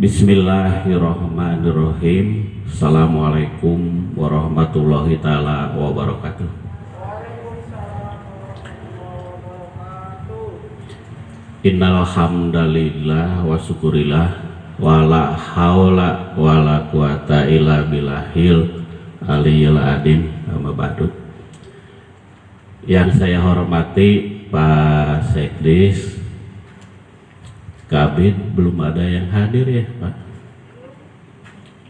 Bismillahirrahmanirrahim. Assalamualaikum warahmatullahi taala wabarakatuh. Innal hamdalillah wa syukurillah wala haula wala quwata illa billahil aliyil adim. Amma ba'du. Yang saya hormati Pak Sekdis Kabid, belum ada yang hadir ya Pak?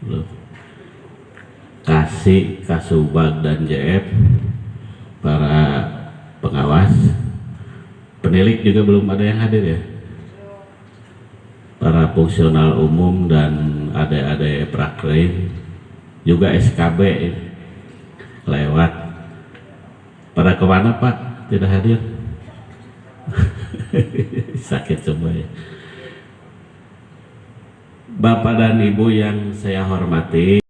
Belum. Kasih, Kasubag dan JF, para pengawas, penilik juga belum ada yang hadir ya? Para fungsional umum dan adik-adik prakrem, juga SKB lewat. Pada kemana Pak? Tidak hadir? Sakit semua ya. Bapak dan Ibu yang saya hormati,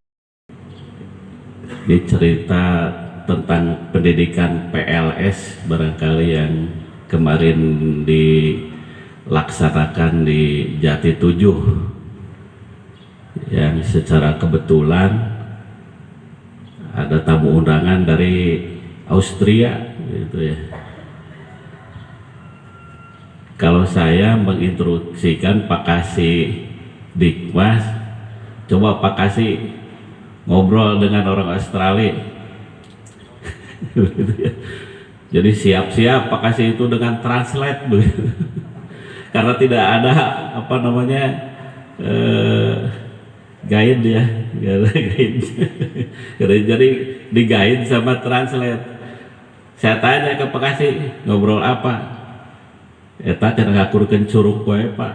di cerita tentang pendidikan PLS barangkali yang kemarin dilaksanakan di Jati 7, yang secara kebetulan ada tamu undangan dari Austria gitu ya. Kalau saya menginstruksikan Pak Kasih Dikmas, coba Pak Kasih ngobrol dengan orang Australia. Jadi siap-siap Pak Kasih itu dengan translate begitu. Karena tidak ada apa namanya guide ya, gak ada guide. Jadi di-guide sama translate. Saya tanya ke Pak Kasih, ngobrol apa? Eta cenah ngakurkeun curug wae Pak.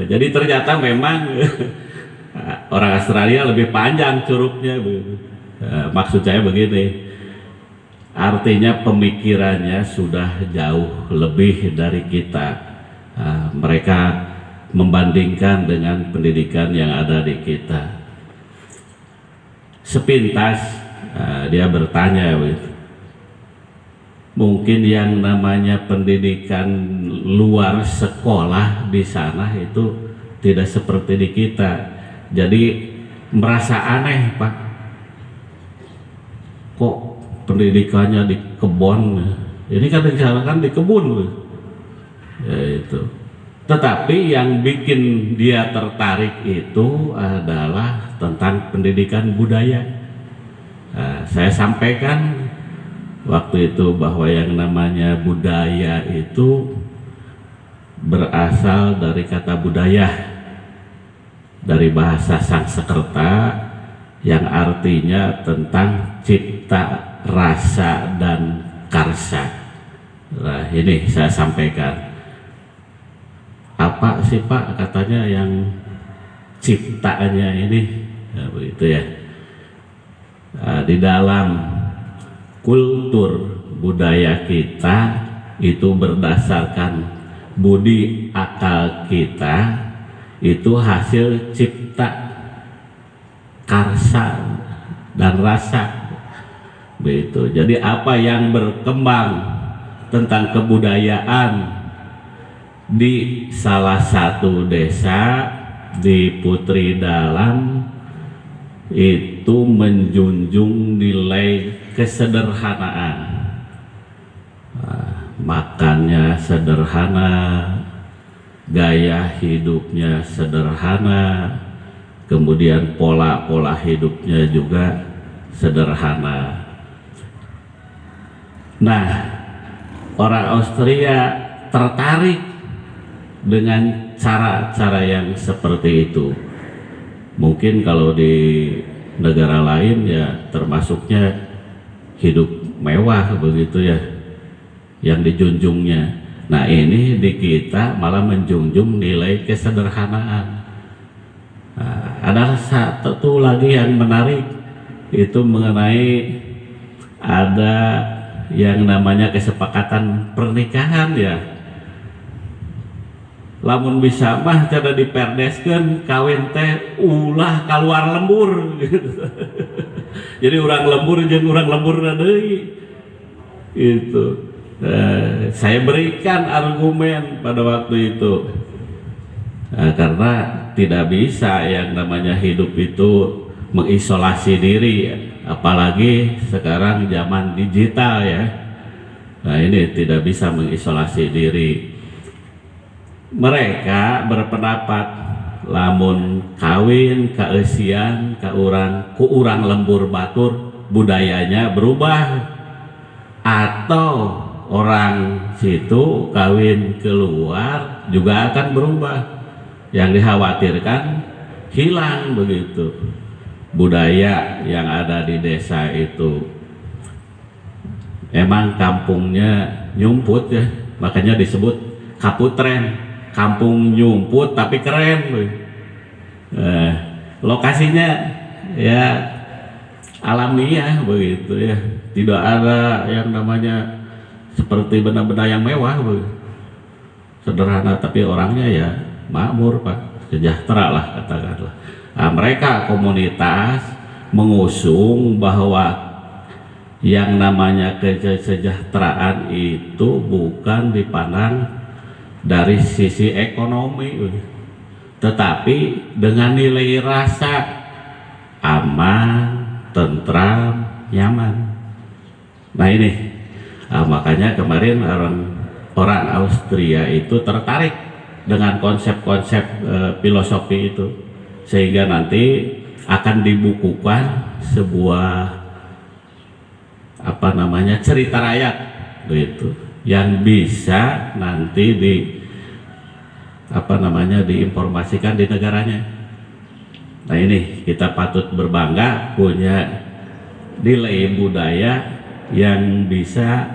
Jadi ternyata memang orang Australia lebih panjang curugnya. Maksud saya begini, artinya pemikirannya sudah jauh lebih dari kita. Mereka membandingkan dengan pendidikan yang ada di kita. Sepintas dia bertanya, mungkin yang namanya pendidikan luar sekolah di sana itu tidak seperti di kita. Jadi merasa aneh Pak, kok pendidikannya di kebun, ini kan di sana kan di kebun ya itu. Tetapi yang bikin dia tertarik itu adalah tentang pendidikan budaya. Saya sampaikan waktu itu bahwa yang namanya budaya itu berasal dari kata budaya, dari bahasa Sanskerta yang artinya tentang cipta, rasa, dan karsa. Nah ini saya sampaikan, apa sih Pak katanya yang ciptanya ini, ya, begitu ya. Di dalam kultur budaya kita itu berdasarkan budi akal kita, itu hasil cipta, karsa, dan rasa begitu. Jadi apa yang berkembang tentang kebudayaan di salah satu desa di Putri Dalam itu menjunjung nilai kesederhanaan. Makannya sederhana, gaya hidupnya sederhana, kemudian pola-pola hidupnya juga sederhana. Nah, orang Austria tertarik dengan cara-cara yang seperti itu. Mungkin kalau di negara lain ya termasuknya hidup mewah begitu ya yang dijunjungnya. Nah ini di kita malah menjunjung nilai kesederhanaan. Ada satu lagi yang menarik, itu mengenai ada yang namanya kesepakatan pernikahan ya. Lamun bisa mah cara diperdeskeun kawin teh ulah keluar lembur gitu. Jadi orang lembur jeung urang lembur deui itu. Saya berikan argumen pada waktu itu. Karena tidak bisa yang namanya hidup itu mengisolasi diri, apalagi sekarang zaman digital ya. Nah ini tidak bisa mengisolasi diri. Mereka berpendapat lamun kawin kaeusian ka urang lembur batur budayanya berubah, atau orang situ kawin keluar juga akan berubah. Yang dikhawatirkan hilang begitu budaya yang ada di desa itu. Emang kampungnya nyumput ya, makanya disebut kaputren, kampung nyumput tapi keren. Lokasinya ya alamiah begitu ya, tidak ada yang namanya seperti benda-benda yang mewah begitu. Sederhana tapi orangnya ya makmur Pak, sejahtera lah katakanlah. Nah, mereka komunitas mengusung bahwa yang namanya kesejahteraan itu bukan dipandang dari sisi ekonomi, tetapi dengan nilai rasa aman, tentram, nyaman. Nah ini makanya kemarin orang Austria itu tertarik dengan konsep-konsep filosofi itu, sehingga nanti akan dibukukan sebuah cerita rakyat begitu, yang bisa nanti diinformasikan di negaranya. Nah ini kita patut berbangga punya nilai budaya yang bisa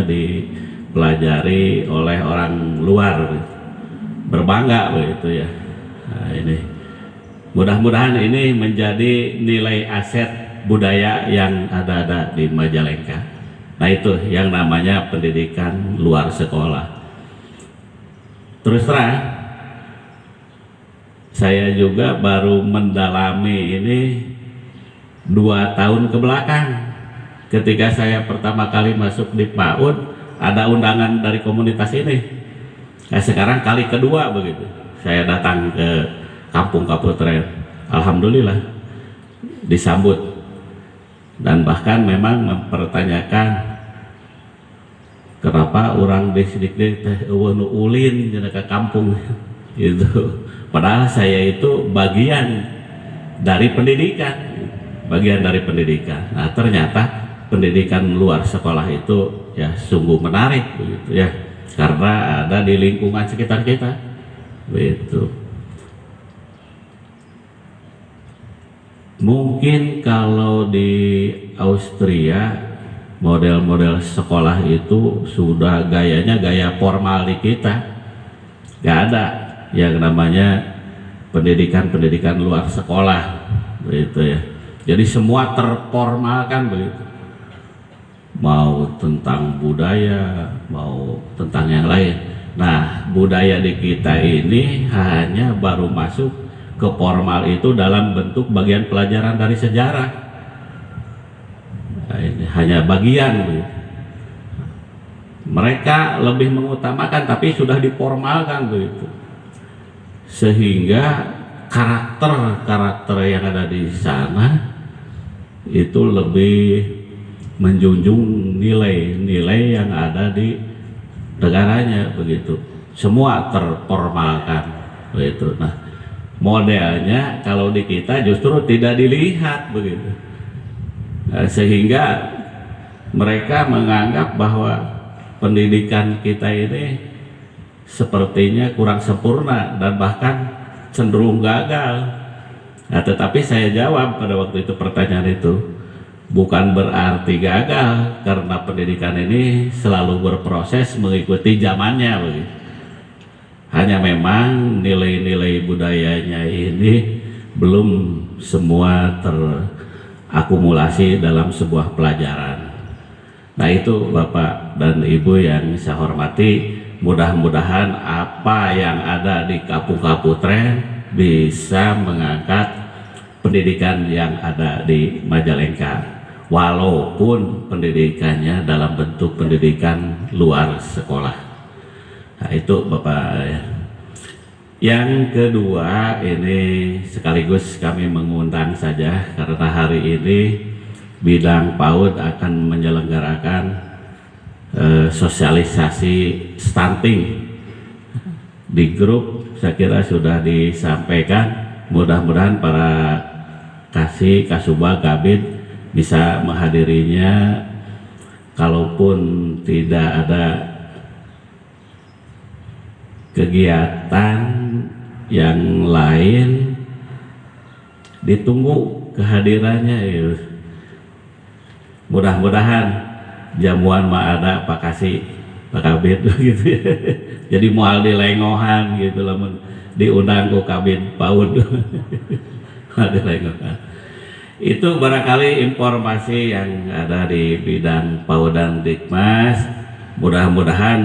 dipelajari oleh orang luar, berbangga begitu ya. Nah ini mudah-mudahan ini menjadi nilai aset budaya yang ada di Majalengka. Nah itu yang namanya pendidikan luar sekolah. Terus terang saya juga baru mendalami ini 2 tahun ke belakang. Ketika saya pertama kali masuk di PAUD, ada undangan dari komunitas ini. Nah, sekarang kali kedua begitu saya datang ke Kampung Kaputren. Alhamdulillah disambut, dan bahkan memang mempertanyakan kenapa orang desidik teh ulin ke kampung itu. Padahal saya itu bagian dari pendidikan. Nah ternyata pendidikan luar sekolah itu ya sungguh menarik begitu ya, karena ada di lingkungan sekitar kita begitu. Mungkin kalau di Austria model-model sekolah itu sudah gayanya gaya formal, di kita nggak ada yang namanya pendidikan luar sekolah begitu ya. Jadi semua terformalkan begitu, mau tentang budaya, mau tentang yang lain. Nah budaya di kita ini hanya baru masuk ke formal itu dalam bentuk bagian pelajaran dari sejarah. Nah, ini hanya bagian begitu. Mereka lebih mengutamakan tapi sudah diformalkan begitu, sehingga karakter yang ada di sana itu lebih menjunjung nilai-nilai yang ada di negaranya begitu. Semua terformalkan begitu. Nah modelnya kalau di kita justru tidak dilihat begitu, sehingga mereka menganggap bahwa pendidikan kita ini sepertinya kurang sempurna dan bahkan cenderung gagal. Nah, tetapi saya jawab pada waktu itu pertanyaan itu, bukan berarti gagal, karena pendidikan ini selalu berproses mengikuti zamannya begitu. Hanya memang nilai-nilai budayanya ini belum semua terakumulasi dalam sebuah pelajaran. Nah itu Bapak dan Ibu yang saya hormati, mudah-mudahan apa yang ada di Kampung Kaputren bisa mengangkat pendidikan yang ada di Majalengka, walaupun pendidikannya dalam bentuk pendidikan luar sekolah. Nah itu Bapak ya. Yang kedua, ini sekaligus kami mengundang saja karena hari ini bidang PAUD akan menyelenggarakan sosialisasi stunting di grup. Saya kira sudah disampaikan, mudah-mudahan para Kasubag Kabid bisa menghadirinya. Kalaupun tidak ada kegiatan yang lain, ditunggu kehadirannya ya. Mudah-mudahan jamuan mah ada Pak Kabid gitu ya. Jadi mual di lengohan gitu lah, diundang ke Kabid PAUD. Di lengohan. Itu barangkali informasi yang ada di bidang PAUD dan Dikmas. Mudah-mudahan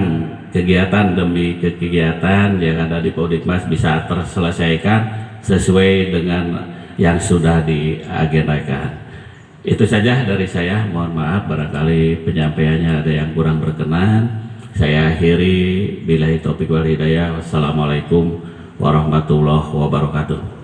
kegiatan demi kegiatan yang ada di PAUD Dikmas bisa terselesaikan sesuai dengan yang sudah diagendakan. Itu saja dari saya, mohon maaf barangkali penyampaiannya ada yang kurang berkenan. Saya akhiri, billahi taufiq wal hidayah. Wassalamualaikum warahmatullahi wabarakatuh.